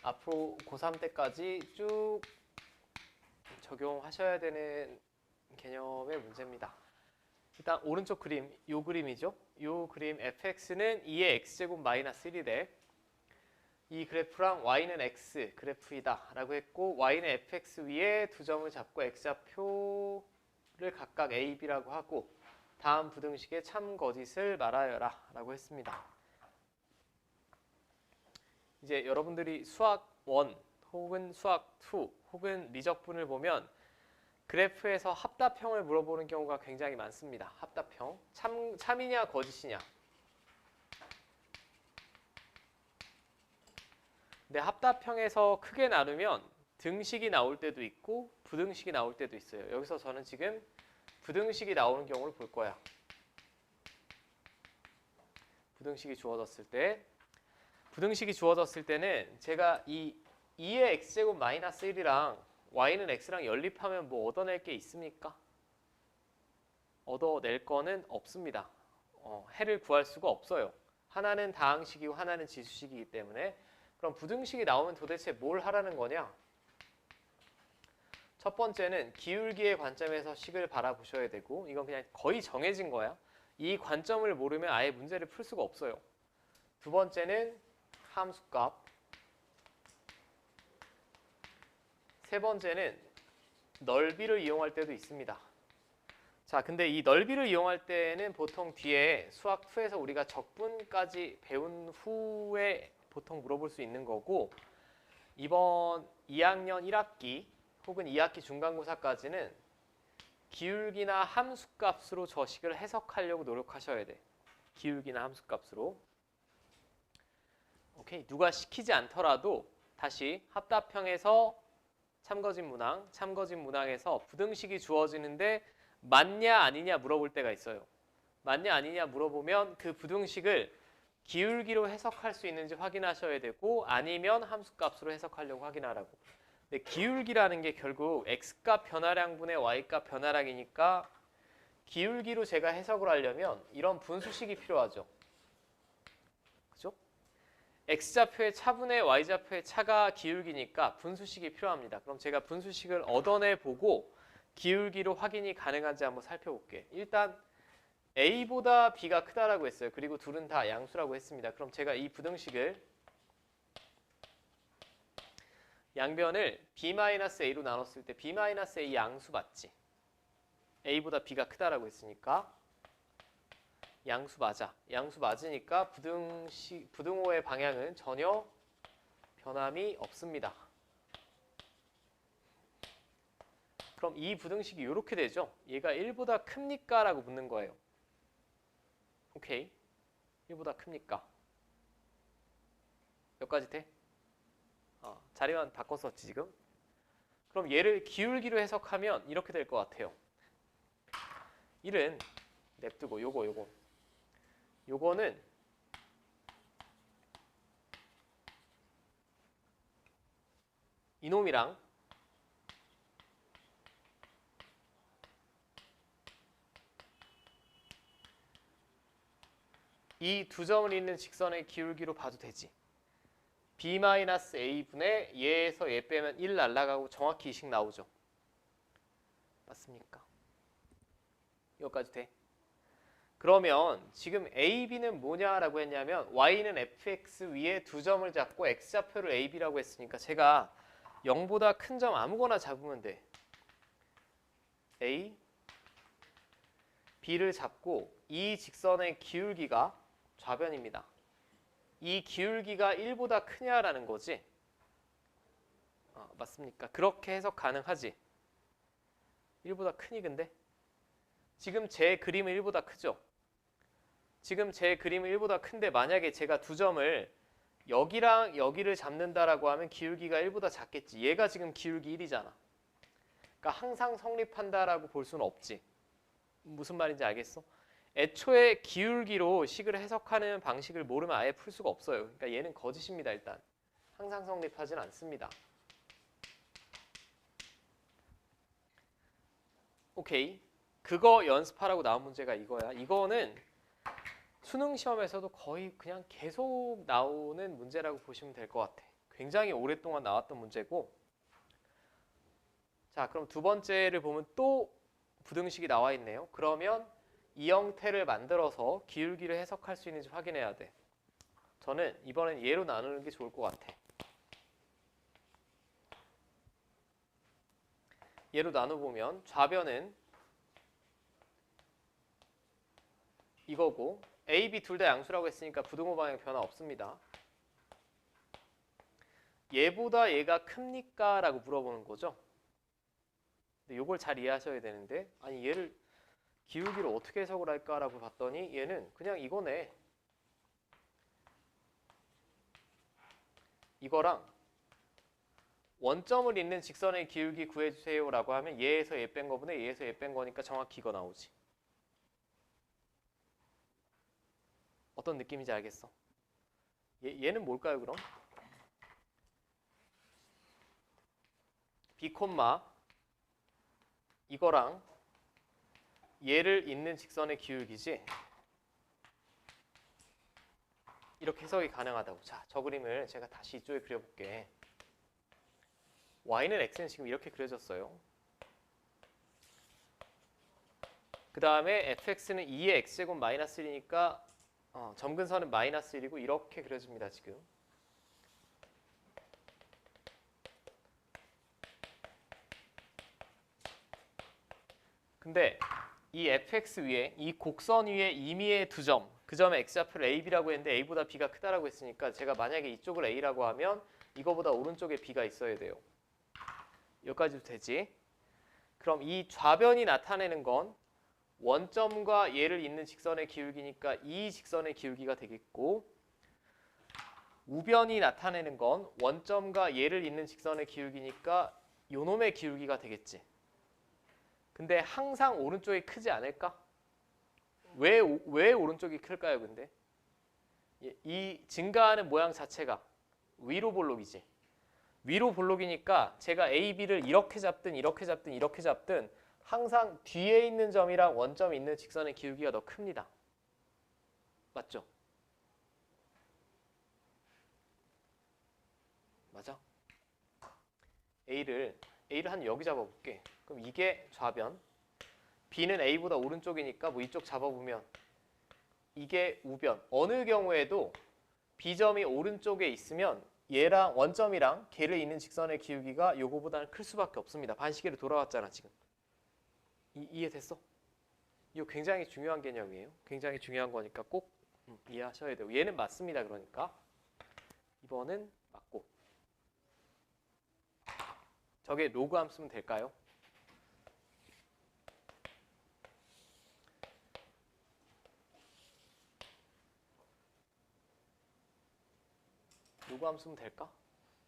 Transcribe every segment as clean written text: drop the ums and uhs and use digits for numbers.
앞으로 고3 때까지 쭉 적용하셔야 되는 개념의 문제입니다. 일단 오른쪽 그림, 요 그림이죠. 요 그림 fx는 2의 x제곱 마이너스 1이래. 이 그래프랑 y는 x 그래프이다 라고 했고, y는 fx 위에 두 점을 잡고 x좌표를 각각 a, b라고 하고, 다음 부등식의 참 거짓을 말하여라 라고 했습니다. 이제 여러분들이 수학 1 혹은 수학 2 혹은 미적분을 보면 그래프에서 합답형을 물어보는 경우가 굉장히 많습니다. 합답형. 참이냐 거짓이냐. 근데 합답형에서 크게 나누면 등식이 나올 때도 있고 부등식이 나올 때도 있어요. 여기서 저는 지금 부등식이 나오는 경우를 볼 거야. 부등식이 주어졌을 때는 제가 이 2의 x제곱 마이너스 1이랑 y는 x랑 연립하면 뭐 얻어낼 게 있습니까? 얻어낼 거는 없습니다. 해를 구할 수가 없어요. 하나는 다항식이고 하나는 지수식이기 때문에. 그럼 부등식이 나오면 도대체 뭘 하라는 거냐? 첫 번째는 기울기의 관점에서 식을 바라보셔야 되고, 이건 그냥 거의 정해진 거야. 이 관점을 모르면 아예 문제를 풀 수가 없어요. 두 번째는 함수값. 세 번째는 넓이를 이용할 때도 있습니다. 자, 근데 이 넓이를 이용할 때는 보통 뒤에 수학 2에서 우리가 적분까지 배운 후에 보통 물어볼 수 있는 거고, 이번 2학년 1학기 혹은 2학기 중간고사까지는 기울기나 함수값으로 저 식을 해석하려고 노력하셔야 돼. 기울기나 함수값으로. 오케이. 누가 시키지 않더라도 다시 합답형에서 참거짓 문항에서 부등식이 주어지는데 맞냐 아니냐 물어볼 때가 있어요. 맞냐 아니냐 물어보면 그 부등식을 기울기로 해석할 수 있는지 확인하셔야 되고, 아니면 함수값으로 해석하려고 확인하라고. 근데 기울기라는 게 결국 x값 변화량분의 y값 변화량이니까 기울기로 제가 해석을 하려면 이런 분수식이 필요하죠. 그죠? x좌표의 차분의 y좌표의 차가 기울기니까 분수식이 필요합니다. 그럼 제가 분수식을 얻어내보고 기울기로 확인이 가능한지 한번 살펴볼게. 일단 a보다 b가 크다라고 했어요. 그리고 둘은 다 양수라고 했습니다. 그럼 제가 이 부등식을 양변을 b-a로 나눴을 때 b-a 양수 맞지? a보다 b가 크다라고 했으니까 양수 맞아. 양수 맞으니까 부등호의 방향은 전혀 변함이 없습니다. 그럼 이 부등식이 이렇게 되죠. 얘가 1보다 큽니까? 라고 묻는 거예요. 오케이. 1보다 큽니까? 여기까지 돼? 자리만 바꿨었지 지금? 그럼 얘를 기울기로 해석하면 이렇게 될 것 같아요. 1은 냅두고 요거는 이놈이랑 이 두 점을 잇는 직선의 기울기로 봐도 되지. b-a분의 얘에서 얘 빼면 1 날라가고 정확히 2식 나오죠. 맞습니까? 여기까지 돼? 그러면 지금 a, b는 뭐냐라고 했냐면 y는 fx 위에 두 점을 잡고 x좌표를 a, b라고 했으니까 제가 0보다 큰 점 아무거나 잡으면 돼. a, b를 잡고 이 직선의 기울기가 좌변입니다. 이 기울기가 1보다 크냐라는 거지. 맞습니까? 그렇게 해석 가능하지. 1보다 크니 근데? 지금 제 그림은 1보다 크죠? 지금 제 그림은 1보다 큰데 만약에 제가 두 점을 여기랑 여기를 잡는다라고 하면 기울기가 1보다 작겠지. 얘가 지금 기울기 1이잖아. 그러니까 항상 성립한다라고 볼 수는 없지. 무슨 말인지 알겠어? 애초에 기울기로 식을 해석하는 방식을 모르면 아예 풀 수가 없어요. 그러니까 얘는 거짓입니다. 일단 항상 성립하진 않습니다. 오케이. 그거 연습하라고 나온 문제가 이거야. 이거는 수능 시험에서도 거의 그냥 계속 나오는 문제라고 보시면 될 것 같아. 굉장히 오랫동안 나왔던 문제고, 자, 그럼 두 번째를 보면 또 부등식이 나와 있네요. 그러면 이 형태를 만들어서 기울기를 해석할 수 있는지 확인해야 돼. 저는 이번엔 얘로 나누는 게 좋을 것 같아. 얘로 나눠보면 좌변은 이거고 A, B 둘 다 양수라고 했으니까 부등호 방향 변화 없습니다. 얘보다 얘가 큽니까? 라고 물어보는 거죠. 근데 이걸 잘 이해하셔야 되는데, 아니 얘를 기울기를 어떻게 해석을 할까라고 봤더니 얘는 그냥 이거네. 이거랑 원점을 잇는 직선의 기울기 구해주세요 라고 하면 얘에서 얘 뺀 거분에 얘에서 얘 뺀 거니까 정확히 이거 나오지. 어떤 느낌인지 알겠어? 얘는 뭘까요 그럼? B, 이거랑 얘를 잇는 직선의 기울기지. 이렇게 해석이 가능하다고. 자, 저 그림을 제가 다시 이쪽에 그려볼게. y는 x는 지금 이렇게 그려졌어요. 그 다음에 fx는 2의 x제곱 마이너스 1이니까 점근선은 마이너스 1이고 이렇게 그려집니다. 지금. 근데 이 fx 위에 이 곡선 위에 임의의 두 점, 그 점의 x좌표를 ab라고 했는데 a보다 b가 크다라고 했으니까 제가 만약에 이쪽을 a라고 하면 이거보다 오른쪽에 b가 있어야 돼요. 여기까지도 되지? 그럼 이 좌변이 나타내는 건 원점과 얘를 잇는 직선의 기울기니까 이 직선의 기울기가 되겠고, 우변이 나타내는 건 원점과 얘를 잇는 직선의 기울기니까 요놈의 기울기가 되겠지. 근데 항상 오른쪽이 크지 않을까? 왜 오른쪽이 클까요, 근데? 이 증가하는 모양 자체가 위로 볼록이지. 위로 볼록이니까 제가 A, B를 이렇게 잡든 이렇게 잡든 이렇게 잡든 항상 뒤에 있는 점이랑 원점이 있는 직선의 기울기가 더 큽니다. 맞죠? 맞아? A를 한 여기 잡아볼게. 그럼 이게 좌변. B는 A보다 오른쪽이니까 뭐 이쪽 잡아보면 이게 우변. 어느 경우에도 B점이 오른쪽에 있으면 얘랑 원점이랑 걔를 잇는 직선의 기울기가 요거보다는 클 수밖에 없습니다. 반시계로 돌아왔잖아 지금. 이해됐어? 이거 굉장히 중요한 개념이에요. 굉장히 중요한 거니까 꼭 이해하셔야 돼요. 얘는 맞습니다. 그러니까 2번은 맞고. 저게 로그함 쓰면 될까요? 로그함 쓰면 될까?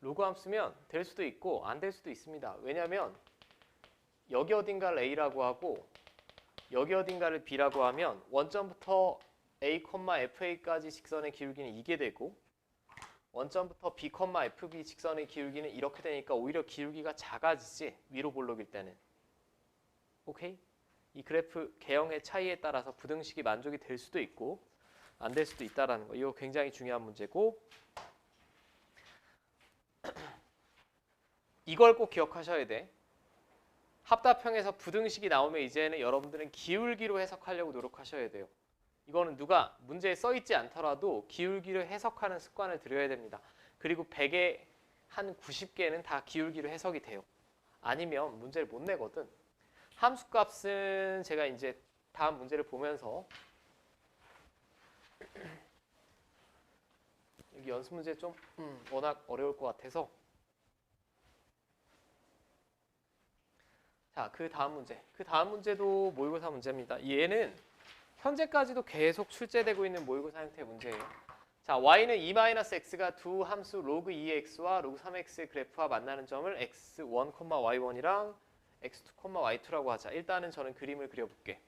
로그함 쓰면 될 수도 있고 안 될 수도 있습니다. 왜냐하면 여기 어딘가를 A라고 하고 여기 어딘가를 B라고 하면 원점부터 A, FA까지 직선의 기울기는 이게 되고 원점부터 B, FB 직선의 기울기는 이렇게 되니까 오히려 기울기가 작아지지, 위로 볼록일 때는. 오케이? 이 그래프 개형의 차이에 따라서 부등식이 만족이 될 수도 있고 안 될 수도 있다는 거. 이거 굉장히 중요한 문제고, 이걸 꼭 기억하셔야 돼. 합답형에서 부등식이 나오면 이제는 여러분들은 기울기로 해석하려고 노력하셔야 돼요. 이거는 누가 문제에 써있지 않더라도 기울기를 해석하는 습관을 들여야 됩니다. 그리고 100에 한 90개는 다 기울기로 해석이 돼요. 아니면 문제를 못 내거든. 함수값은 제가 이제 다음 문제를 보면서 여기 연습 문제 좀 워낙 어려울 것 같아서, 자, 그 다음 문제. 그 다음 문제도 모의고사 문제입니다. 얘는 현재까지도 계속 출제되고 있는 모의고사 형태의 문제예요. 자, y는 2-x가 두 함수 로그 2x와 로그 3x의 그래프와 만나는 점을 x1, y1이랑 x2, y2라고 하자. 일단은 저는 그림을 그려볼게.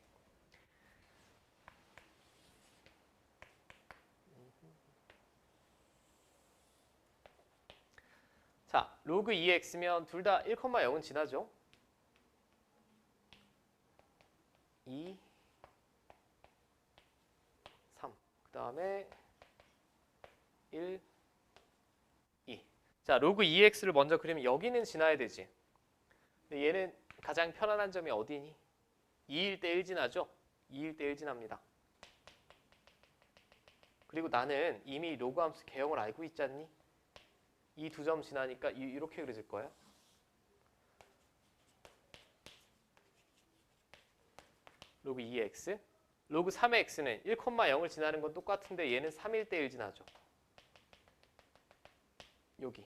자, 로그 2x면 둘 다 1,0은 지나죠? 2, 3. 그 다음에 1, 2. 자, 로그 2x를 먼저 그리면 여기는 지나야 되지. 근데 얘는 가장 편안한 점이 어디니? 2일 때 1 지나죠? 2일 때 1 지납니다. 그리고 나는 이미 로그 함수 개형을 알고 있지 않니? 이 두 점 지나니까 이렇게 그려질 거야. 로그 2x. 로그 3의 x는 1,0을 지나는 건 똑같은데 얘는 3일 때 1 지나죠. 여기.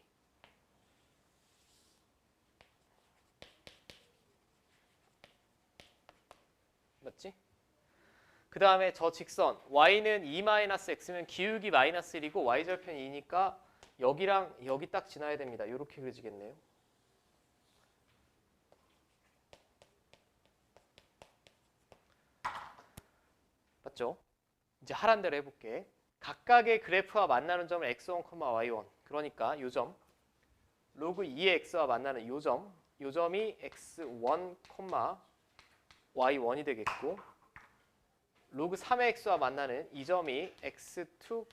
맞지? 그 다음에 저 직선 y는 2-x면 기울기 마이너스 1이고 y절편 2니까 여기랑 여기 딱 지나야 됩니다. 이렇게 그려지겠네요. 맞죠? 이제 하란 대로 해볼게. 각각의 그래프와 만나는 점은 x1, y1. 그러니까 이 점, 로그 2의 x와 만나는 이 점이 x1, y1이 되겠고, 로그 3의 x와 만나는 이 점이 x2,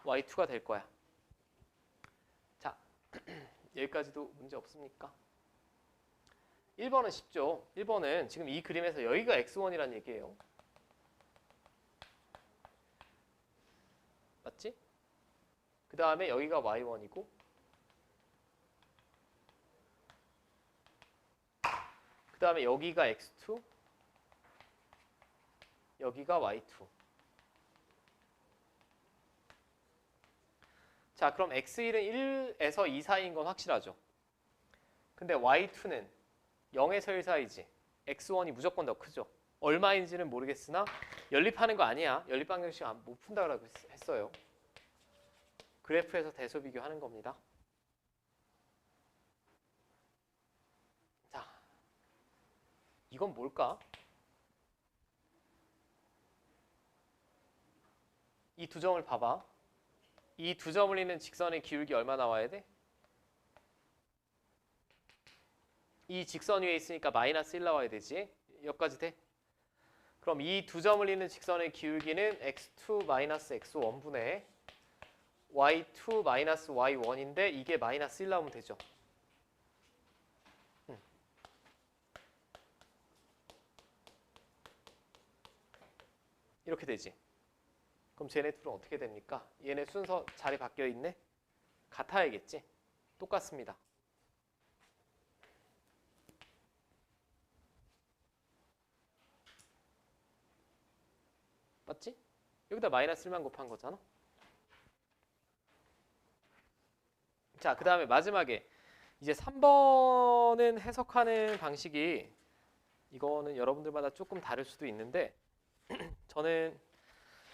y2가 될 거야. 자, 여기까지도 문제 없습니까? 1번은 쉽죠. 1번은 지금 이 그림에서 여기가 x1이라는 얘기예요. 맞지? 그 다음에 여기가 y1이고 그 다음에 여기가 x2 여기가 y2. 자, 그럼 x1은 1에서 2 사이인 건 확실하죠. 근데 y2는 0에서 1 사이지. x1이 무조건 더 크죠. 얼마인지는 모르겠으나 연립하는 거 아니야. 연립방정식 못 푼다고 했어요. 그래프에서 대소 비교하는 겁니다. 자, 이건 뭘까? 이 두 점을 봐봐. 이 두 점을 잇는 직선의 기울기 얼마 나와야 돼? 이 직선 위에 있으니까 마이너스 1 나와야 되지. 여기까지 돼? 그럼 이 두 점을 잇는 직선의 기울기는 x2 마이너스 x1분의 y2 마이너스 y1인데 이게 마이너스 1 나오면 되죠. 이렇게 되지. 그럼 쟤네 둘은 어떻게 됩니까? 얘네 순서 자리 바뀌어 있네? 같아야겠지? 똑같습니다. 맞지? 여기다 마이너스 1만 곱한 거잖아. 자, 그 다음에 마지막에 이제 3번은 해석하는 방식이 이거는 여러분들마다 조금 다를 수도 있는데 저는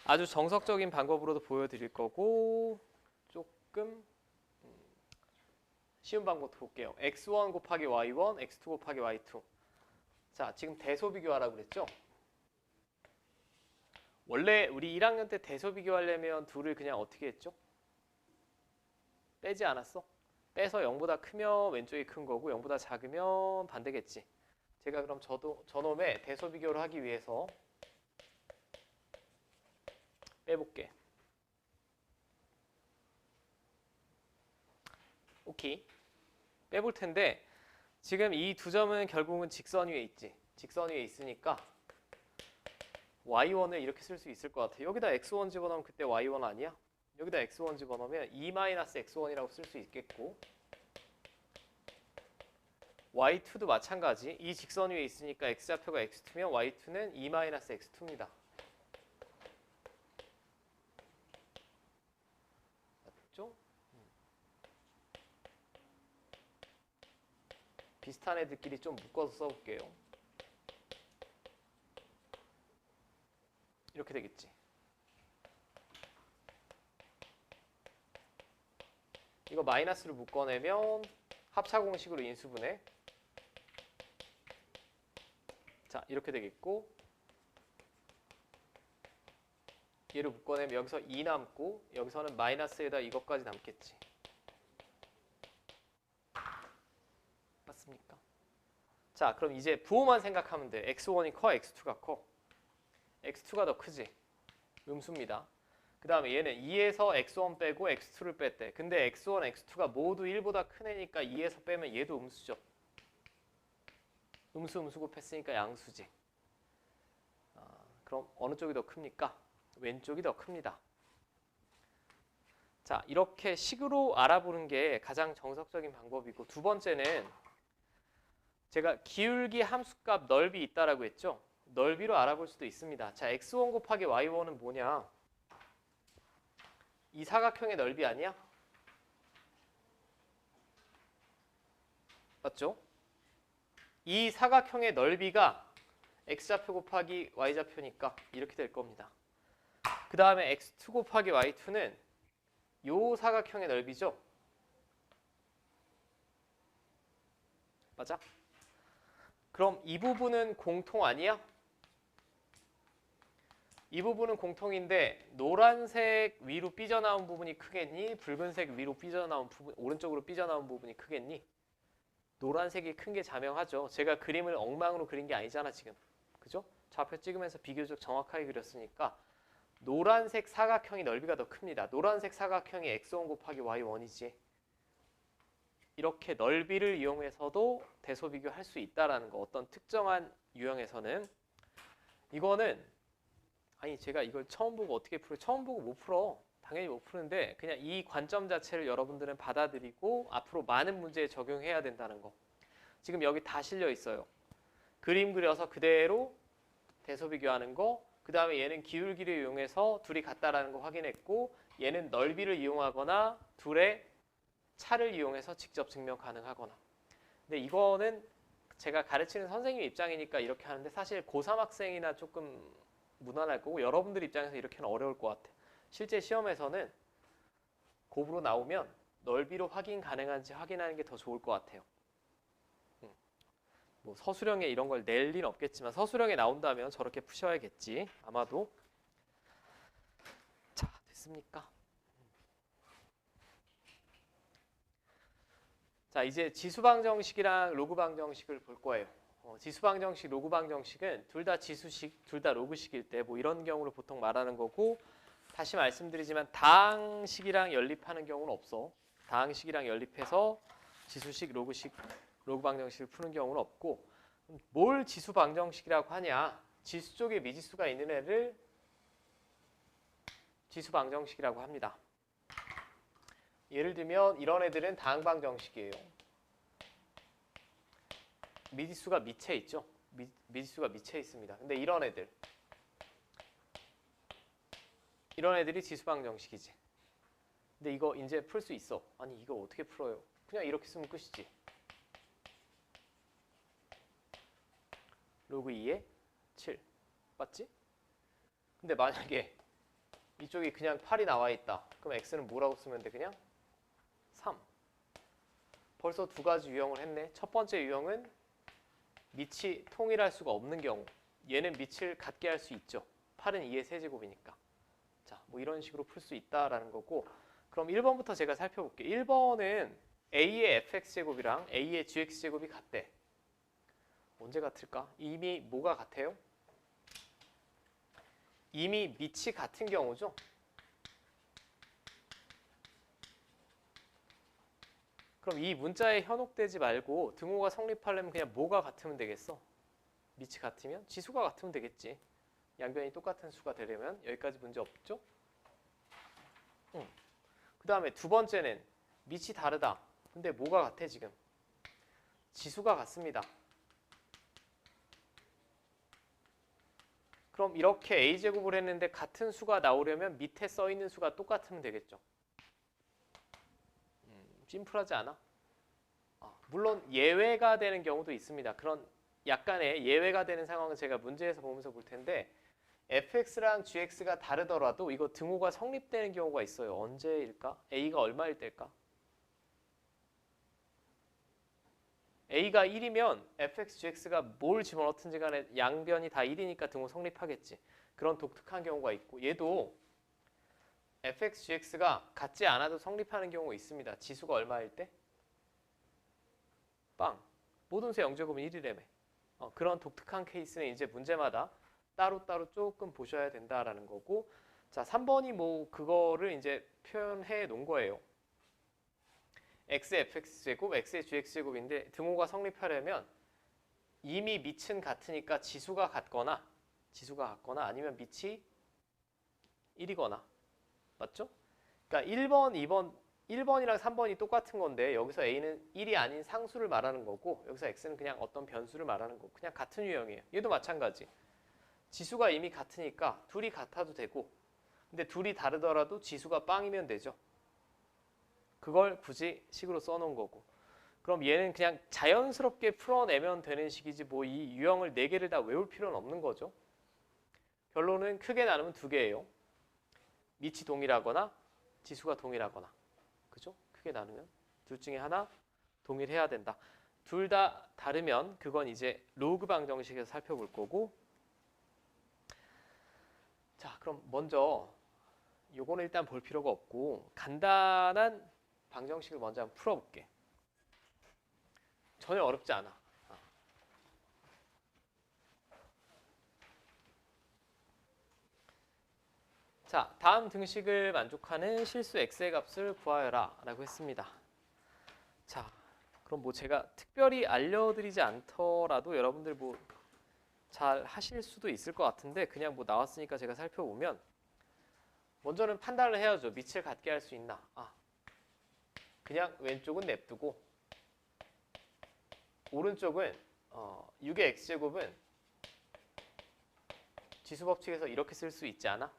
아주 정석적인 방법으로도 보여드릴 거고 조금 쉬운 방법도 볼게요. x1 곱하기 y1, x2 곱하기 y2. 자, 지금 대소 비교하라고 그랬죠? 원래 우리 1학년 때 대소 비교하려면 둘을 그냥 어떻게 했죠? 빼지 않았어? 빼서 0보다 크면 왼쪽이 큰 거고 0보다 작으면 반대겠지. 제가 그럼 저놈의 대소 비교를 하기 위해서 빼볼게. 오케이. 빼볼 텐데 지금 이 두 점은 결국은 직선 위에 있지. 직선 위에 있으니까 y1을 이렇게 쓸 수 있을 것 같아. 여기다 x1 집어넣으면 그때 y1 아니야? 여기다 x1 집어넣으면 2-x1이라고 쓸 수 있겠고 y2도 마찬가지. 이 직선 위에 있으니까 x좌표가 x2면 y2는 2-x2입니다. 맞죠? 비슷한 애들끼리 좀 묶어서 써볼게요. 이렇게 되겠지. 이거 마이너스를 묶어내면 합차 공식으로 인수분해. 자, 이렇게 되겠고 얘를 묶어내면 여기서 2 남고 여기서는 마이너스에다 이것까지 남겠지. 맞습니까? 자, 그럼 이제 부호만 생각하면 돼. x1이 커, x2가 커. x2가 더 크지. 음수입니다. 그 다음에 얘는 2에서 x1 빼고 x2를 뺐대. 근데 x1, x2가 모두 1보다 큰 애니까 2에서 빼면 얘도 음수죠. 음수 곱했으니까 양수지. 그럼 어느 쪽이 더 큽니까? 왼쪽이 더 큽니다. 자, 이렇게 식으로 알아보는 게 가장 정석적인 방법이고, 두 번째는 제가 기울기 함수값 넓이 있다라고 했죠. 넓이로 알아볼 수도 있습니다. 자, x1 곱하기 y1은 뭐냐? 이 사각형의 넓이 아니야? 맞죠? 이 사각형의 넓이가 x좌표 곱하기 y좌표니까 이렇게 될 겁니다. 그 다음에 x2 곱하기 y2는 요 사각형의 넓이죠. 맞아? 그럼 이 부분은 공통 아니야? 이 부분은 공통인데 노란색 위로 삐져나온 부분이 크겠니? 붉은색 위로 삐져나온 부분, 오른쪽으로 삐져나온 부분이 크겠니? 노란색이 큰 게 자명하죠. 제가 그림을 엉망으로 그린 게 아니잖아 지금. 그죠? 좌표 찍으면서 비교적 정확하게 그렸으니까 노란색 사각형이 넓이가 더 큽니다. 노란색 사각형이 x1 곱하기 y1이지. 이렇게 넓이를 이용해서도 대소 비교할 수 있다라는 거. 어떤 특정한 유형에서는. 이거는 아니 제가 이걸 처음 보고 어떻게 풀어? 처음 보고 못 풀어. 당연히 못 푸는데 그냥 이 관점 자체를 여러분들은 받아들이고 앞으로 많은 문제에 적용해야 된다는 거. 지금 여기 다 실려 있어요. 그림 그려서 그대로 대소 비교하는 거. 그 다음에 얘는 기울기를 이용해서 둘이 같다라는 거 확인했고, 얘는 넓이를 이용하거나 둘의 차를 이용해서 직접 증명 가능하거나. 근데 이거는 제가 가르치는 선생님 입장이니까 이렇게 하는데 사실 고3 학생이나 조금 무난할 거고 여러분들 입장에서 이렇게는 어려울 것 같아요. 실제 시험에서는 곱으로 나오면 넓이로 확인 가능한지 확인하는 게 더 좋을 것 같아요. 뭐 서술형에 이런 걸 낼 리는 없겠지만 서술형에 나온다면 저렇게 푸셔야겠지. 아마도. 자, 됐습니까? 자, 이제 지수방정식이랑 로그방정식을 볼 거예요. 지수방정식, 로그방정식은 둘 다 지수식, 둘 다 로그식일 때 뭐 이런 경우를 보통 말하는 거고, 다시 말씀드리지만 다항식이랑 연립하는 경우는 없어. 다항식이랑 연립해서 지수식, 로그식, 로그방정식을 푸는 경우는 없고, 뭘 지수방정식이라고 하냐? 지수 쪽에 미지수가 있는 애를 지수방정식이라고 합니다. 예를 들면 이런 애들은 다항방정식이에요. 미지수가 밑에 있죠. 미지수가 밑에 있습니다. 근데 이런 애들이 지수방정식이지. 근데 이거 이제 풀 수 있어. 아니 이거 어떻게 풀어요? 그냥 이렇게 쓰면 끝이지. 로그 2에 7 맞지? 근데 만약에 이쪽이 그냥 8이 나와 있다. 그럼 x는 뭐라고 쓰면 돼? 그냥 3. 벌써 두 가지 유형을 했네. 첫 번째 유형은 밑이 통일할 수가 없는 경우. 얘는 밑을 같게 할 수 있죠. 8은 2의 세제곱이니까. 자, 뭐 이런 식으로 풀 수 있다라는 거고. 그럼 1번부터 제가 살펴볼게요. 1번은 a의 fx제곱이랑 a의 gx제곱이 같대. 언제 같을까? 이미 뭐가 같아요? 이미 밑이 같은 경우죠. 그럼 이 문자에 현혹되지 말고 등호가 성립하려면 그냥 뭐가 같으면 되겠어? 밑이 같으면? 지수가 같으면 되겠지. 양변이 똑같은 수가 되려면 여기까지 문제 없죠? 그 다음에 두 번째는 밑이 다르다. 근데 뭐가 같아 지금? 지수가 같습니다. 그럼 이렇게 a제곱을 했는데 같은 수가 나오려면 밑에 써있는 수가 똑같으면 되겠죠. 심플하지 않아? 물론 예외가 되는 경우도 있습니다. 그런 약간의 예외가 되는 상황은 제가 문제에서 보면서 볼 텐데 fx랑 gx가 다르더라도 이거 등호가 성립되는 경우가 있어요. 언제일까? a가 얼마일 때일까? a가 1이면 fx, gx가 뭘 집어넣든지 간에 양변이 다 1이니까 등호 성립하겠지. 그런 독특한 경우가 있고 얘도 fx, gx가 같지 않아도 성립하는 경우가 있습니다. 지수가 얼마일 때? 빵. 모든 수 0제곱은 1이라며. 그런 독특한 케이스는 이제 문제마다 따로따로 조금 보셔야 된다라는 거고, 자, 3번이 뭐 그거를 이제 표현해 놓은 거예요. x의 fx제곱, x의 gx제곱인데 등호가 성립하려면 이미 밑은 같으니까 지수가 같거나 아니면 밑이 1이거나 맞죠? 그러니까 1번이랑 3번이 똑같은 건데 여기서 a는 1이 아닌 상수를 말하는 거고 여기서 x는 그냥 어떤 변수를 말하는 거고 그냥 같은 유형이에요. 얘도 마찬가지. 지수가 이미 같으니까 둘이 같아도 되고 근데 둘이 다르더라도 지수가 빵이면 되죠. 그걸 굳이 식으로 써놓은 거고 그럼 얘는 그냥 자연스럽게 풀어내면 되는 식이지 뭐 이 유형을 4개를 다 외울 필요는 없는 거죠. 결론은 크게 나누면 2개예요. 밑이 동일하거나 지수가 동일하거나 그죠? 크게 나누면 둘 중에 하나 동일해야 된다. 둘 다 다르면 그건 이제 로그 방정식에서 살펴볼 거고 자 그럼 먼저 요거는 일단 볼 필요가 없고 간단한 방정식을 먼저 한번 풀어볼게. 전혀 어렵지 않아. 자, 다음 등식을 만족하는 실수 x의 값을 구하여라 라고 했습니다. 자, 그럼 뭐 제가 특별히 알려드리지 않더라도 여러분들 뭐 잘 하실 수도 있을 것 같은데 그냥 뭐 나왔으니까 제가 살펴보면 먼저는 판단을 해야죠. 밑을 같게 할 수 있나. 그냥 왼쪽은 냅두고 오른쪽은 6의 x제곱은 지수 법칙에서 이렇게 쓸 수 있지 않아?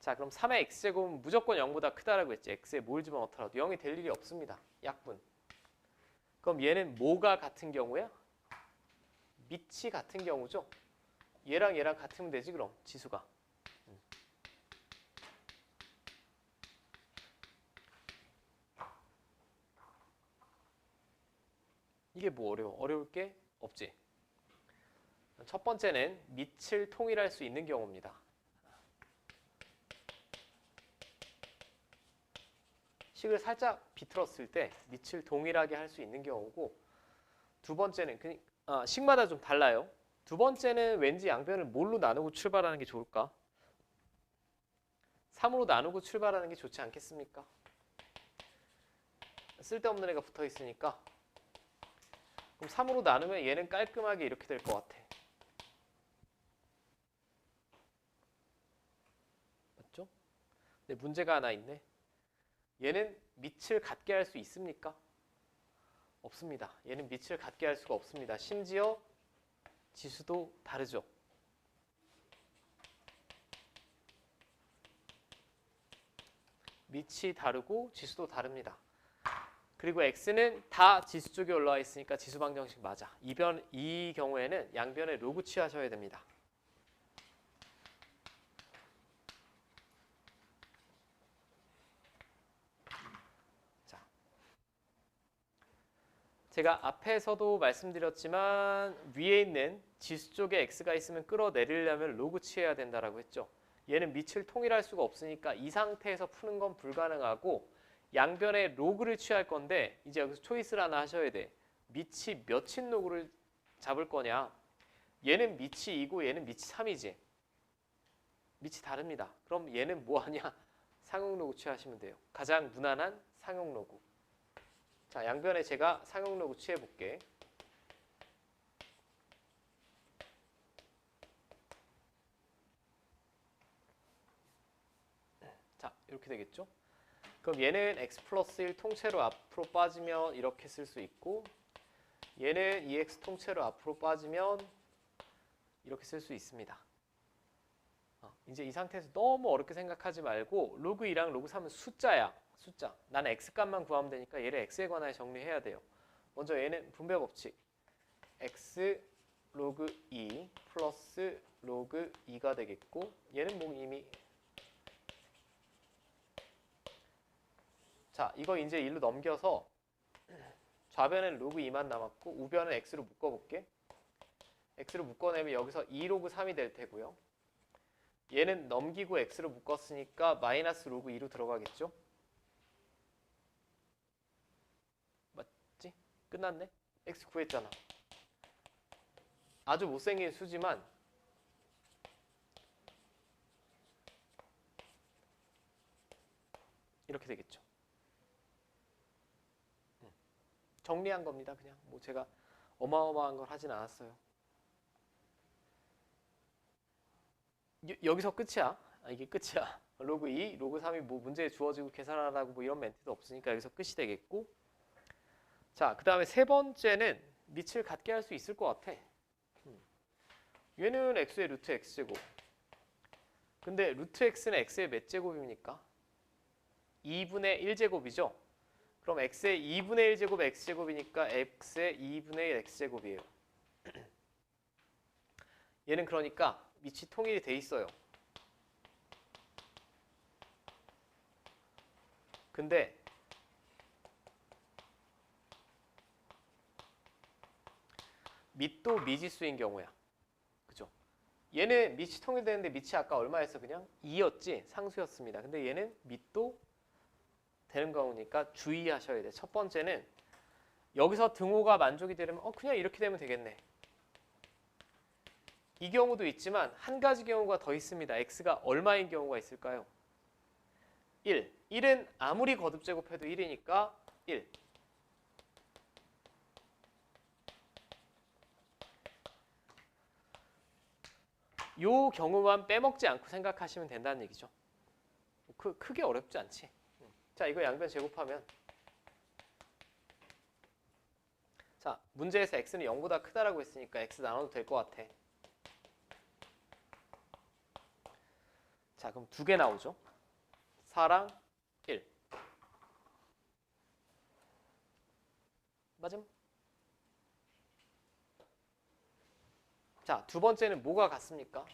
자 그럼 3의 x제곱은 무조건 0보다 크다라고 했지. x에 뭘 집어넣더라도 0이 될 일이 없습니다. 약분. 그럼 얘는 뭐가 같은 경우야? 밑이 같은 경우죠. 얘랑 얘랑 같으면 되지 그럼 지수가. 이게 뭐 어려워? 어려울 게 없지. 첫 번째는 밑을 통일할 수 있는 경우입니다. 식을 살짝 비틀었을 때 밑을 동일하게 할 수 있는 경우고 두 번째는 식마다 좀 달라요. 두 번째는 왠지 양변을 뭘로 나누고 출발하는 게 좋을까? 3으로 나누고 출발하는 게 좋지 않겠습니까? 쓸데없는 애가 붙어 있으니까 그럼 3으로 나누면 얘는 깔끔하게 이렇게 될 것 같아. 맞죠? 근데 문제가 하나 있네. 얘는 밑을 같게 할 수 있습니까? 없습니다. 얘는 밑을 같게 할 수가 없습니다. 심지어 지수도 다르죠. 밑이 다르고 지수도 다릅니다. 그리고 x는 다 지수 쪽에 올라와 있으니까 지수 방정식 맞아. 이 경우에는 양변에 로그 취하셔야 됩니다. 자, 제가 앞에서도 말씀드렸지만 위에 있는 지수 쪽에 x가 있으면 끌어내리려면 로그 취해야 된다라고 했죠. 얘는 밑을 통일할 수가 없으니까 이 상태에서 푸는 건 불가능하고 양변에 로그를 취할 건데 이제 여기서 초이스를 하나 하셔야 돼. 밑이 몇인 로그를 잡을 거냐. 얘는 밑이 2고 얘는 밑이 3이지. 밑이 다릅니다. 그럼 얘는 뭐 하냐? 상용 로그 취하시면 돼요. 가장 무난한 상용 로그. 자, 양변에 제가 상용 로그 취해 볼게. 자, 이렇게 되겠죠? 그럼 얘는 x 플러스 1 통째로 앞으로 빠지면 이렇게 쓸 수 있고 얘는 2x 통째로 앞으로 빠지면 이렇게 쓸 수 있습니다. 이제 이 상태에서 너무 어렵게 생각하지 말고 로그 2랑 로그 3은 숫자야. 숫자. 나는 x값만 구하면 되니까 얘를 x에 관하여 정리해야 돼요. 먼저 얘는 분배 법칙. x 로그 2 플러스 로그 2가 되겠고 얘는 뭐 이미 자, 이거 이제 1로 넘겨서 좌변에는 로그 2만 남았고 우변은 x로 묶어볼게. x로 묶어내면 여기서 2 로그 3이 될 테고요. 얘는 넘기고 x로 묶었으니까 마이너스 로그 2로 들어가겠죠? 맞지? 끝났네? x 구했잖아. 아주 못생긴 수지만 이렇게 되겠죠. 정리한 겁니다. 그냥 뭐 제가 어마어마한 걸 하진 않았어요. 여기서 끝이야. 이게 끝이야. 로그 2, 로그 3이 뭐 문제에 주어지고 계산하라고 뭐 이런 멘트도 없으니까 여기서 끝이 되겠고. 자, 그 다음에 세 번째는 밑을 같게 할 수 있을 것 같아. 얘는 x의 루트 x제곱. 근데 루트 x는 x의 몇 제곱입니까? 2분의 1제곱이죠. 그럼 x의 2분의 1제곱 x제곱이니까 x의 2분의 1 x제곱이에요. 얘는 그러니까 밑이 통일이 돼 있어요. 근데 밑도 미지수인 경우야. 그죠? 얘는 밑이 통일되는데 밑이 아까 얼마였어? 그냥 2였지? 상수였습니다. 근데 얘는 밑도 되는 경우니까 주의하셔야 돼. 첫 번째는 여기서 등호가 만족이 되려면 그냥 이렇게 되면 되겠네. 이 경우도 있지만 한 가지 경우가 더 있습니다. x가 얼마인 경우가 있을까요? 1. 1은 아무리 거듭 제곱해도 1이니까 1. 요 경우만 빼먹지 않고 생각하시면 된다는 얘기죠. 크게 어렵지 않지. 자, 이거 양변 제곱하면 자, 문제에서 x는 0보다 크다라고 했으니까 x 나눠도 될 것 같아. 자, 그럼 두 개 나오죠. 4랑 1. 맞음? 자, 두 번째는 뭐가 같습니까?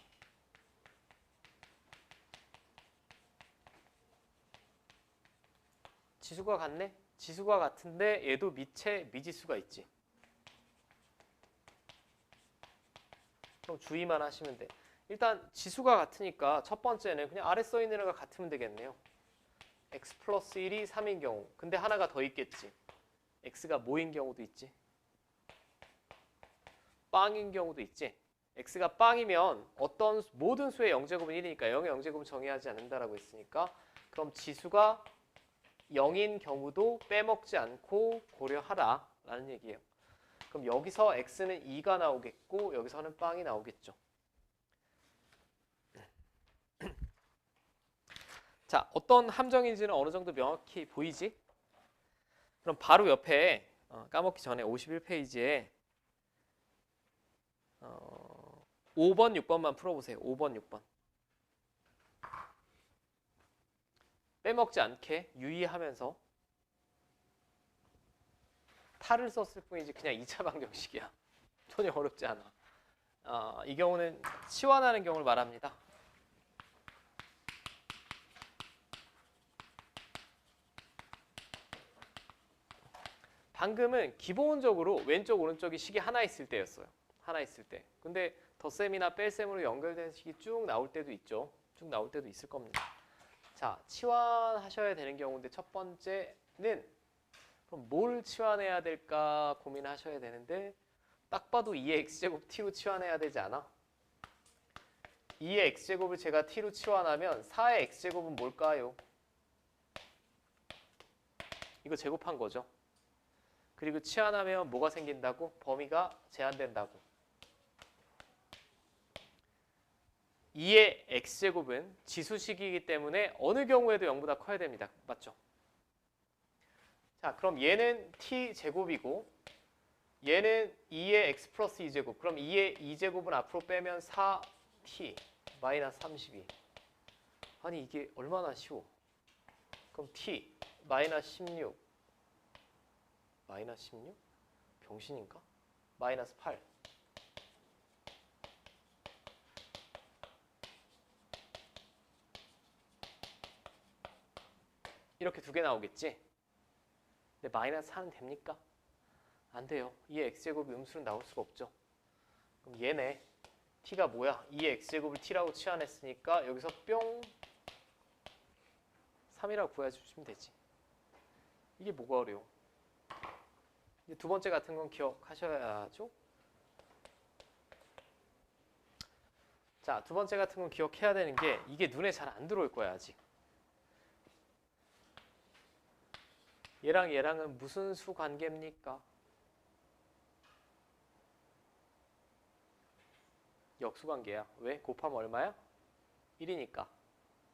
지수가 같네? 지수가 같은데 얘도 밑에 미지수가 있지. 그럼 주의만 하시면 돼. 일단 지수가 같으니까 첫 번째는 그냥 아래 써 있는 애가 같으면 되겠네요. x 플러스 1이 3인 경우. 근데 하나가 더 있겠지. x가 뭐인 경우도 있지. 빵인 경우도 있지. x가 빵이면 어떤 모든 수의 0제곱은 1이니까 0의 0제곱은 정의하지 않는다라고 했으니까 그럼 지수가 0인 경우도 빼먹지 않고 고려하라라는 얘기예요. 그럼 여기서 x는 2가 나오겠고 여기서는 빵이 나오겠죠. 자, 어떤 함정인지는 어느 정도 명확히 보이지? 그럼 바로 옆에 까먹기 전에 51페이지에 5번, 6번만 풀어보세요. 5번, 6번. 빼먹지 않게 유의하면서 탈을 썼을 뿐이지 그냥 2차 방정식이야. 전혀 어렵지 않아. 이 경우는 치환하는 경우를 말합니다. 방금은 기본적으로 왼쪽 오른쪽이 식이 하나 있을 때였어요. 하나 있을 때. 근데 덧셈이나 뺄셈으로 연결된 식이 쭉 나올 때도 있죠. 쭉 나올 때도 있을 겁니다. 자, 치환하셔야 되는 경우인데 첫 번째는 그럼 뭘 치환해야 될까 고민하셔야 되는데 딱 봐도 2의 x제곱 t로 치환해야 되지 않아? 2의 x제곱을 제가 t로 치환하면 4의 x제곱은 뭘까요? 이거 제곱한 거죠. 그리고 치환하면 뭐가 생긴다고? 범위가 제한된다고. 2의 x제곱은 지수식이기 때문에 어느 경우에도 0보다 커야 됩니다. 맞죠? 자, 그럼 얘는 t제곱이고 얘는 2의 x 플러스 2제곱. 그럼 2의 2제곱은 앞으로 빼면 4t 마이너스 32. 아니 이게 얼마나 쉬워. 그럼 t 마이너스 16 마이너스 16? 병신인가? 마이너스 8. 이렇게 두 개 나오겠지? 근데 마이너스 4는 됩니까? 안 돼요. 2의 x제곱이 음수는 나올 수가 없죠. 그럼 얘네 t가 뭐야? 2의 x제곱을 t라고 치환했으니까 여기서 뿅 3이라고 구해주시면 되지. 이게 뭐가 어려워? 이제 두 번째 같은 건 기억하셔야죠. 자, 두 번째 같은 건 기억해야 되는 게 이게 눈에 잘 안 들어올 거야 아직. 얘랑 얘랑은 무슨 수 관계입니까? 역수 관계야. 왜? 곱하면 얼마야? 1이니까.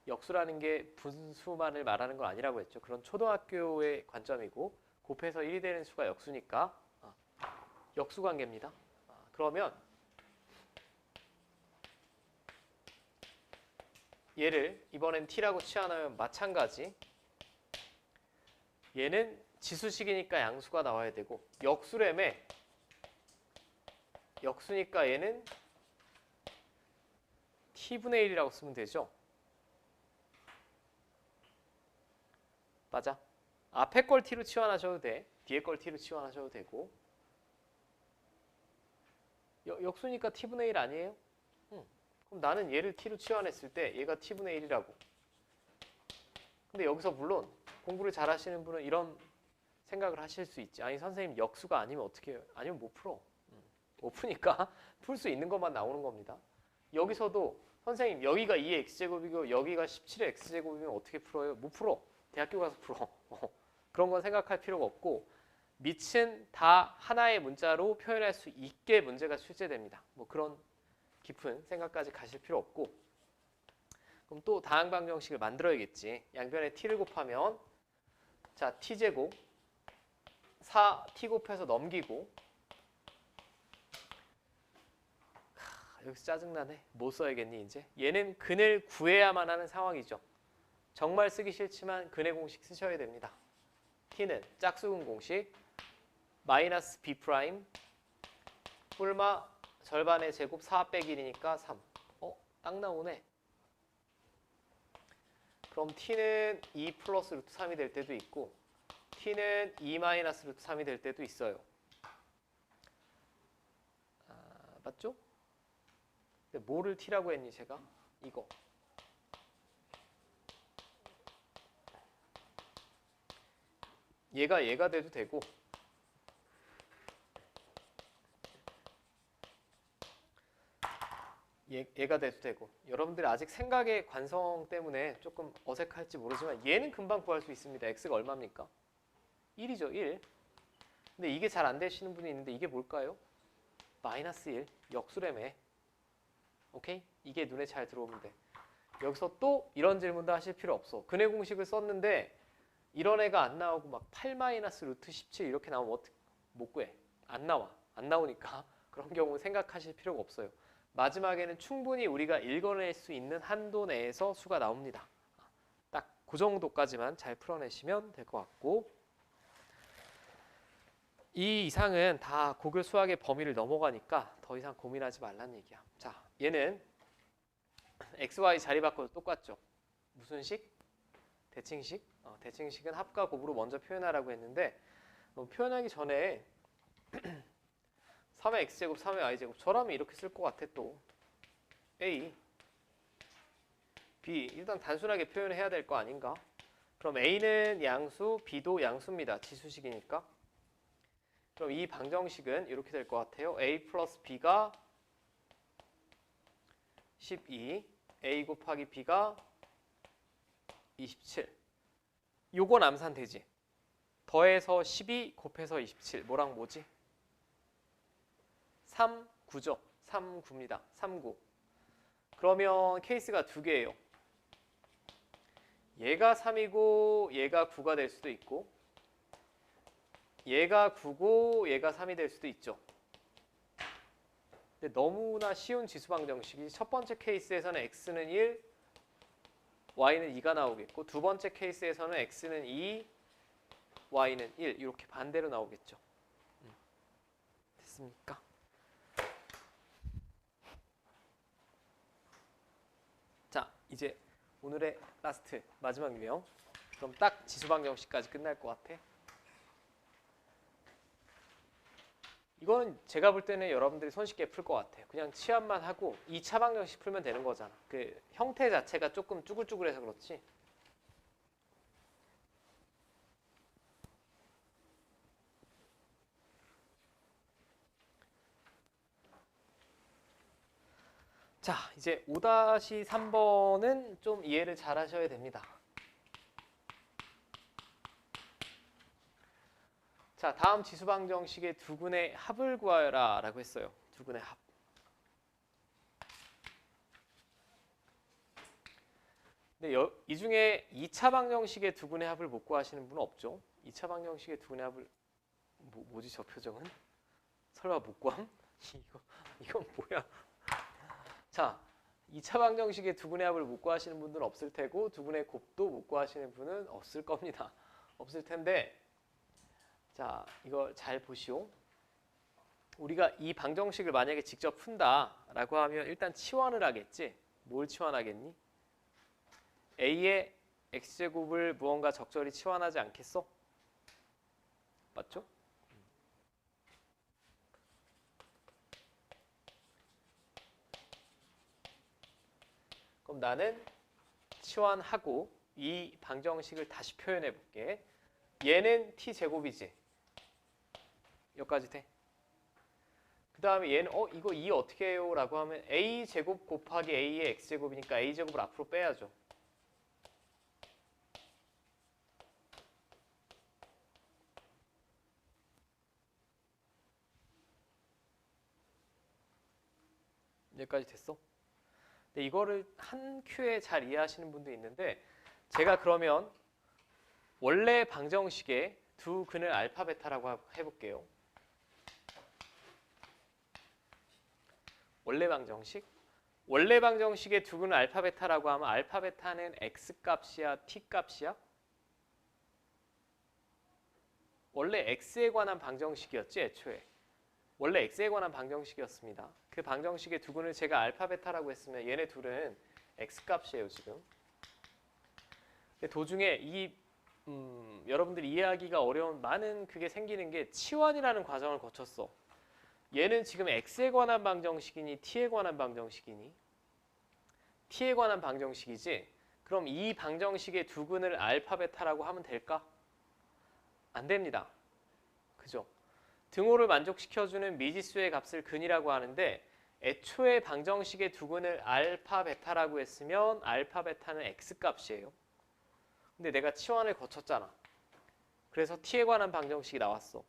역수라는 게 분수만을 말하는 건 아니라고 했죠. 그런 초등학교의 관점이고 곱해서 1이 되는 수가 역수니까 역수 관계입니다. 그러면 얘를 이번엔 t라고 취하면 마찬가지. 얘는 지수식이니까 양수가 나와야 되고 역수라며 역수니까 얘는 t분의 1이라고 쓰면 되죠. 맞아. 앞에 걸 t로 치환하셔도 돼. 뒤에 걸 t로 치환하셔도 되고. 역수니까 t분의 1 아니에요? 그럼 나는 얘를 t로 치환했을 때 얘가 t분의 1이라고. 근데 여기서 물론 공부를 잘 하시는 분은 이런 생각을 하실 수 있지. 아니 선생님 역수가 아니면 어떻게 해요? 아니면 못 풀어. 못 푸니까 풀 수 있는 것만 나오는 겁니다. 여기서도 선생님 여기가 2의 x제곱이고 여기가 17의 x제곱이면 어떻게 풀어요? 못 풀어. 대학교 가서 풀어. 그런 건 생각할 필요가 없고 밑은 다 하나의 문자로 표현할 수 있게 문제가 출제됩니다. 뭐 그런 깊은 생각까지 가실 필요 없고 그럼 또 다항 방정식을 만들어야겠지. 양변에 t를 곱하면 자 t제곱 4t 곱해서 넘기고 여기서 짜증나네. 뭐 써야겠니 이제? 얘는 근을 구해야만 하는 상황이죠. 정말 쓰기 싫지만 근의 공식 쓰셔야 됩니다. t는 짝수근 공식 마이너스 b 프라임 뿔마 절반의 제곱 4 빼기 1이니까 3. 딱 나오네. 그럼 t는 2 플러스 루트 3이 될 때도 있고 t는 2 마이너스 루트 3이 될 때도 있어요. 맞죠? 근데 뭐를 t라고 했니 제가? 이거. 얘가 돼도 되고 얘가 돼도 되고 여러분들이 아직 생각의 관성 때문에 조금 어색할지 모르지만 얘는 금방 구할 수 있습니다. x가 얼마입니까? 1이죠. 1. 근데 이게 잘 안 되시는 분이 있는데 이게 뭘까요? 마이너스 1. 역수래매. 오케이? 이게 눈에 잘 들어오면 돼. 여기서 또 이런 질문도 하실 필요 없어. 근의 공식을 썼는데 이런 애가 안 나오고 막 8 마이너스 루트 17 이렇게 나오면 어떻게 못 구해? 안 나와. 안 나오니까 그런 경우 생각하실 필요가 없어요. 마지막에는 충분히 우리가 읽어낼 수 있는 한도 내에서 수가 나옵니다. 딱 그 정도까지만 잘 풀어내시면 될 것 같고 이 이상은 다 고교 수학의 범위를 넘어가니까 더 이상 고민하지 말라는 얘기야. 자, 얘는 XY 자리 바꿔도 똑같죠. 무슨 식? 대칭식? 대칭식은 합과 곱으로 먼저 표현하라고 했는데 표현하기 전에 3의 x제곱, 3의 y제곱 저라면 이렇게 쓸 것 같아 또. a, b 일단 단순하게 표현해야 될 거 아닌가? 그럼 a는 양수, b도 양수입니다. 지수식이니까. 그럼 이 방정식은 이렇게 될 것 같아요. a 플러스 b가 12, a 곱하기 b가 27. 요건 암산되지. 더해서 12 곱해서 27. 뭐랑 뭐지? 3, 9죠. 3, 9입니다. 3, 9. 그러면 케이스가 두 개예요. 얘가 3이고 얘가 9가 될 수도 있고 얘가 9고 얘가 3이 될 수도 있죠. 근데 너무나 쉬운 지수방정식이 첫 번째 케이스에서는 x는 1, y는 2가 나오겠고 두 번째 케이스에서는 x는 2, y는 1 이렇게 반대로 나오겠죠. 됐습니까? 자, 이제 오늘의 라스트 마지막 유형. 그럼 딱 지수방정식까지 끝날 것 같아. 이거는 제가 볼 때는 여러분들이 손쉽게 풀 것 같아요. 그냥 취합만 하고 2차 방정식 풀면 되는 거잖아. 그 형태 자체가 조금 쭈글쭈글해서 그렇지. 자, 이제 5-3번은 좀 이해를 잘 하셔야 됩니다. 자, 다음 지수방정식의 두근의 합을 구하여라 라고 했어요. 두근의 합. 근데 이 중에 2차 방정식의 두근의 합을 못 구하시는 분은 없죠? 2차 방정식의 두근의 합을 뭐지 저 표정은? 설마 못 구함? 이건 뭐야? 자, 2차 방정식의 두근의 합을 못 구하시는 분들은 없을 테고 두근의 곱도 못 구하시는 분은 없을 겁니다. 없을 텐데 자, 이거 잘 보시오. 우리가 이 방정식을 만약에 직접 푼다라고 하면 일단 치환을 하겠지. 뭘 치환하겠니? A의 x제곱을 무언가 적절히 치환하지 않겠어? 맞죠? 그럼 나는 치환하고 이 방정식을 다시 표현해 볼게. 얘는 t제곱이지. 여기까지 돼. 그 다음에 얘는 이거 2 어떻게 해요? 라고 하면 a제곱 곱하기 a의 x제곱이니까 a제곱을 앞으로 빼야죠. 여기까지 됐어? 근데 이거를 한 큐에 잘 이해하시는 분도 있는데 제가 그러면 원래 방정식의 두 근을 알파 베타라고 해볼게요. 원래 방정식의 두 근을 알파 베타라고 하면 알파 베타는 x 값이야, t 값이야? 원래 x에 관한 방정식이었지 애초에. 원래 x에 관한 방정식이었습니다. 그 방정식의 두 근을 제가 알파 베타라고 했으면 얘네 둘은 x 값이에요 지금. 근데 도중에 여러분들이 이해하기가 어려운 많은 그게 생기는 게 치환이라는 과정을 거쳤어. 얘는 지금 x에 관한 방정식이니 t에 관한 방정식이니? t에 관한 방정식이지? 그럼 이 방정식의 두 근을 알파 베타라고 하면 될까? 안 됩니다. 그죠? 등호를 만족시켜주는 미지수의 값을 근이라고 하는데 애초에 방정식의 두 근을 알파 베타라고 했으면 알파 베타는 x 값이에요. 근데 내가 치환을 거쳤잖아. 그래서 t에 관한 방정식이 나왔어.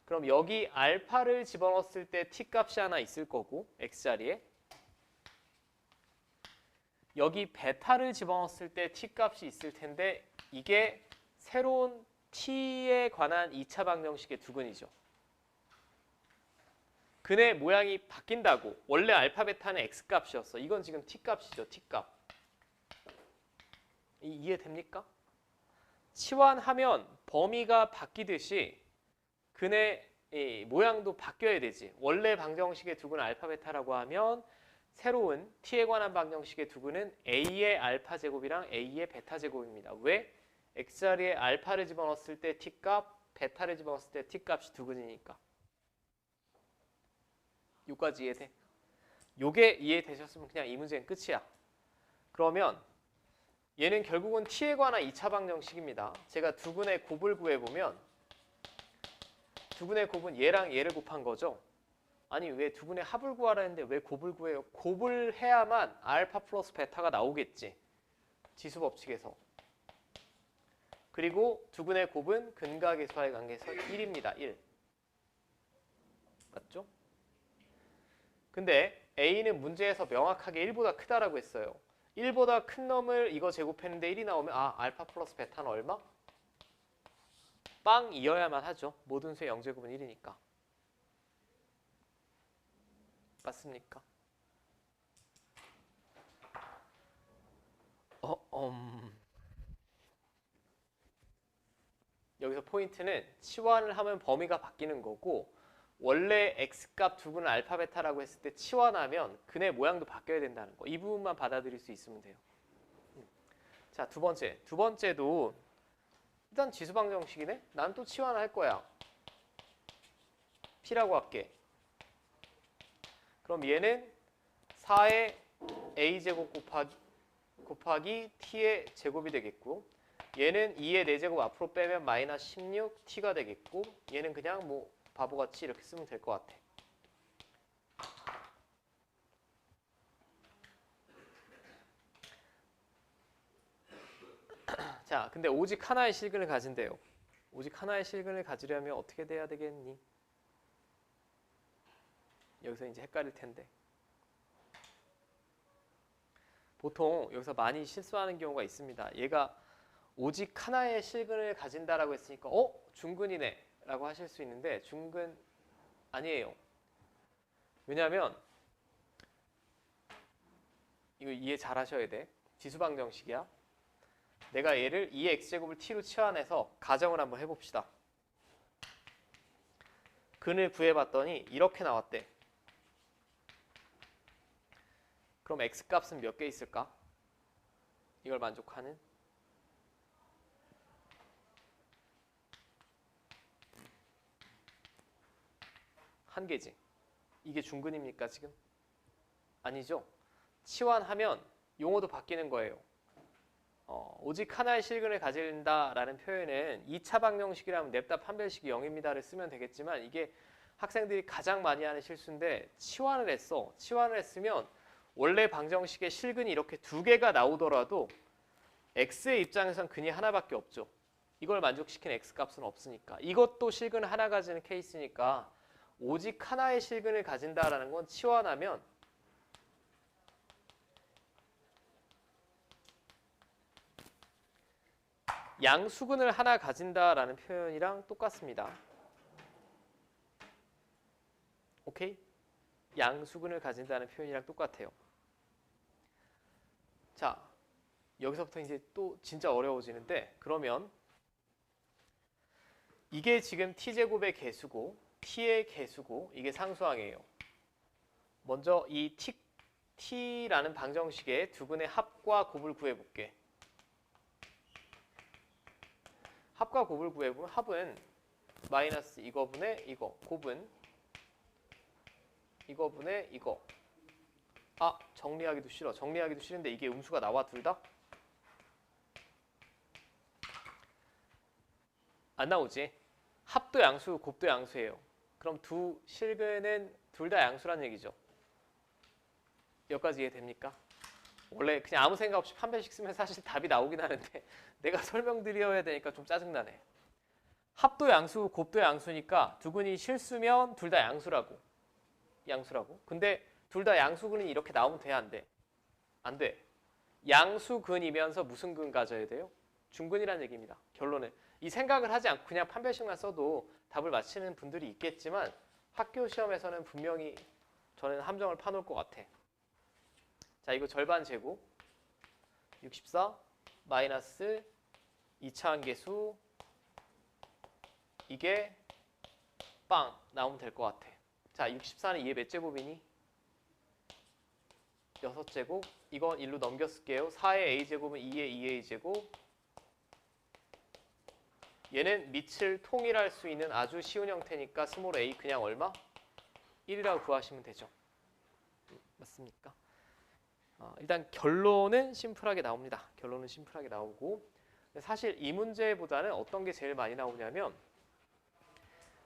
그럼 여기 알파를 집어넣었을 때 t 값이 하나 있을 거고 x자리에 여기 베타를 집어넣었을 때 t 값이 있을 텐데 이게 새로운 t에 관한 2차 방정식의 두 근이죠. 근의 모양이 바뀐다고. 원래 알파 베타는 x 값이었어. 이건 지금 t 값이죠. t 값. 이해됩니까? 치환하면 범위가 바뀌듯이 근의 모양도 바뀌어야 되지. 원래 방정식의 두 근은 알파 베타라고 하면 새로운 t에 관한 방정식의 두 근은 a의 알파 제곱이랑 a의 베타 제곱입니다. 왜? x자리에 알파를 집어넣었을 때 t값, 베타를 집어넣었을 때 t값이 두 근이니까. 요까지 이해돼? 요게 이해되셨으면 그냥 이 문제는 끝이야. 그러면 얘는 결국은 t에 관한 2차 방정식입니다. 제가 두 근의 곱을 구해보면 두 근의 곱은 얘랑 얘를 곱한 거죠. 아니 왜 두 근의 합을 구하라 했는데 왜 곱을 구해요? 곱을 해야만 알파 플러스 베타가 나오겠지. 지수 법칙에서. 그리고 두 근의 곱은 근과 계수와의 관계에서 1입니다. 1. 맞죠? 근데 A는 문제에서 명확하게 1보다 크다라고 했어요. 1보다 큰 놈을 이거 제곱했는데 1이 나오면 알파 플러스 베타는 얼마? 빵이어야만 하죠. 모든 수의 0제곱은 1이니까. 맞습니까? 여기서 포인트는 치환을 하면 범위가 바뀌는 거고 원래 x값 두 근을 알파 베타라고 했을 때 치환하면 근의 모양도 바뀌어야 된다는 거. 이 부분만 받아들일 수 있으면 돼요. 자, 두 번째. 두 번째도 일단 지수 방정식이네. 난 또 치환할 거야. p라고 할게. 그럼 얘는 4의 a제곱 곱하기 t의 제곱이 되겠고 얘는 2의 4제곱 앞으로 빼면 마이너스 16 t가 되겠고 얘는 그냥 뭐 바보같이 이렇게 쓰면 될 것 같아. 자, 근데 오직 하나의 실근을 가진대요. 오직 하나의 실근을 가지려면 어떻게 돼야 되겠니? 여기서 이제 헷갈릴 텐데. 보통 여기서 많이 실수하는 경우가 있습니다. 얘가 오직 하나의 실근을 가진다라고 했으니까 중근이네 라고 하실 수 있는데 중근 아니에요. 왜냐하면 이거 이해 잘 하셔야 돼. 지수방정식이야. 내가 얘를 2x제곱을 t로 치환해서 가정을 한번 해봅시다. 근을 구해봤더니 이렇게 나왔대. 그럼 x값은 몇 개 있을까? 이걸 만족하는? 한 개지. 이게 중근입니까 지금? 아니죠. 치환하면 용어도 바뀌는 거예요. 오직 하나의 실근을 가진다라는 표현은 2차 방정식이라면 냅다 판별식이 0입니다를 쓰면 되겠지만 이게 학생들이 가장 많이 하는 실수인데 치환을 했어. 치환을 했으면 원래 방정식에 실근이 이렇게 두 개가 나오더라도 x의 입장에선 근이 하나밖에 없죠. 이걸 만족시키는 x값은 없으니까. 이것도 실근을 하나 가지는 케이스니까 오직 하나의 실근을 가진다라는 건 치환하면 양수근을 하나 가진다라는 표현이랑 똑같습니다. 오케이? 양수근을 가진다는 표현이랑 똑같아요. 자, 여기서부터 이제 또 진짜 어려워지는데 그러면 이게 지금 t제곱의 개수고 t의 개수고 이게 상수항이에요. 먼저 이 t라는 방정식의 두 근의 합과 곱을 구해볼게. 합과 곱을 구해보면 합은 마이너스 이거분의 이거, 곱은 이거분의 이거. 정리하기도 싫어. 정리하기도 싫은데 이게 음수가 나와 둘 다? 안 나오지? 합도 양수, 곱도 양수예요. 그럼 두 실근은 둘 다 양수란 얘기죠. 여기까지 이해됩니까? 원래 그냥 아무 생각 없이 판별식 쓰면 사실 답이 나오긴 하는데 내가 설명드려야 되니까 좀 짜증나네. 합도 양수, 곱도 양수니까 두 근이 실수면 둘 다 양수라고. 근데 둘 다 양수근이 이렇게 나오면 돼, 안 돼? 안 돼. 양수근이면서 무슨 근 가져야 돼요? 중근이라는 얘기입니다. 결론은. 이 생각을 하지 않고 그냥 판별식만 써도 답을 맞히는 분들이 있겠지만 학교 시험에서는 분명히 저는 함정을 파놓을 것 같아. 자, 이거 절반 제곱 64 마이너스 2차 함계수 이게 빵 나오면 될 것 같아. 자, 64는 2의 몇 제곱이니? 6제곱. 이건 1로 넘겼을게요. 4의 a제곱은 2의 2a제곱. 얘는 밑을 통일할 수 있는 아주 쉬운 형태니까 스몰 a 그냥 얼마? 1이라고 구하시면 되죠. 맞습니까? 일단 결론은 심플하게 나옵니다. 결론은 심플하게 나오고 사실 이 문제보다는 어떤 게 제일 많이 나오냐면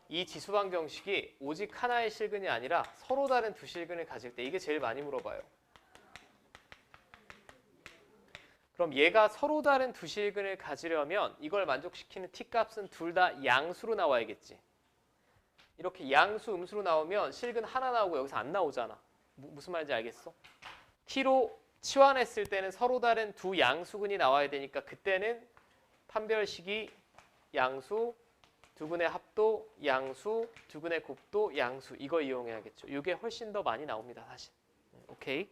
이 지수방정식이 오직 하나의 실근이 아니라 서로 다른 두 실근을 가질 때 이게 제일 많이 물어봐요. 그럼 얘가 서로 다른 두 실근을 가지려면 이걸 만족시키는 t값은 둘 다 양수로 나와야겠지. 이렇게 양수, 음수로 나오면 실근 하나 나오고 여기서 안 나오잖아. 무슨 말인지 알겠어? t로 치환했을 때는 서로 다른 두 양수근이 나와야 되니까 그때는 판별식이 양수, 두 근의 합도 양수, 두 근의 곱도 양수 이거 이용해야겠죠. 이게 훨씬 더 많이 나옵니다, 사실. 오케이.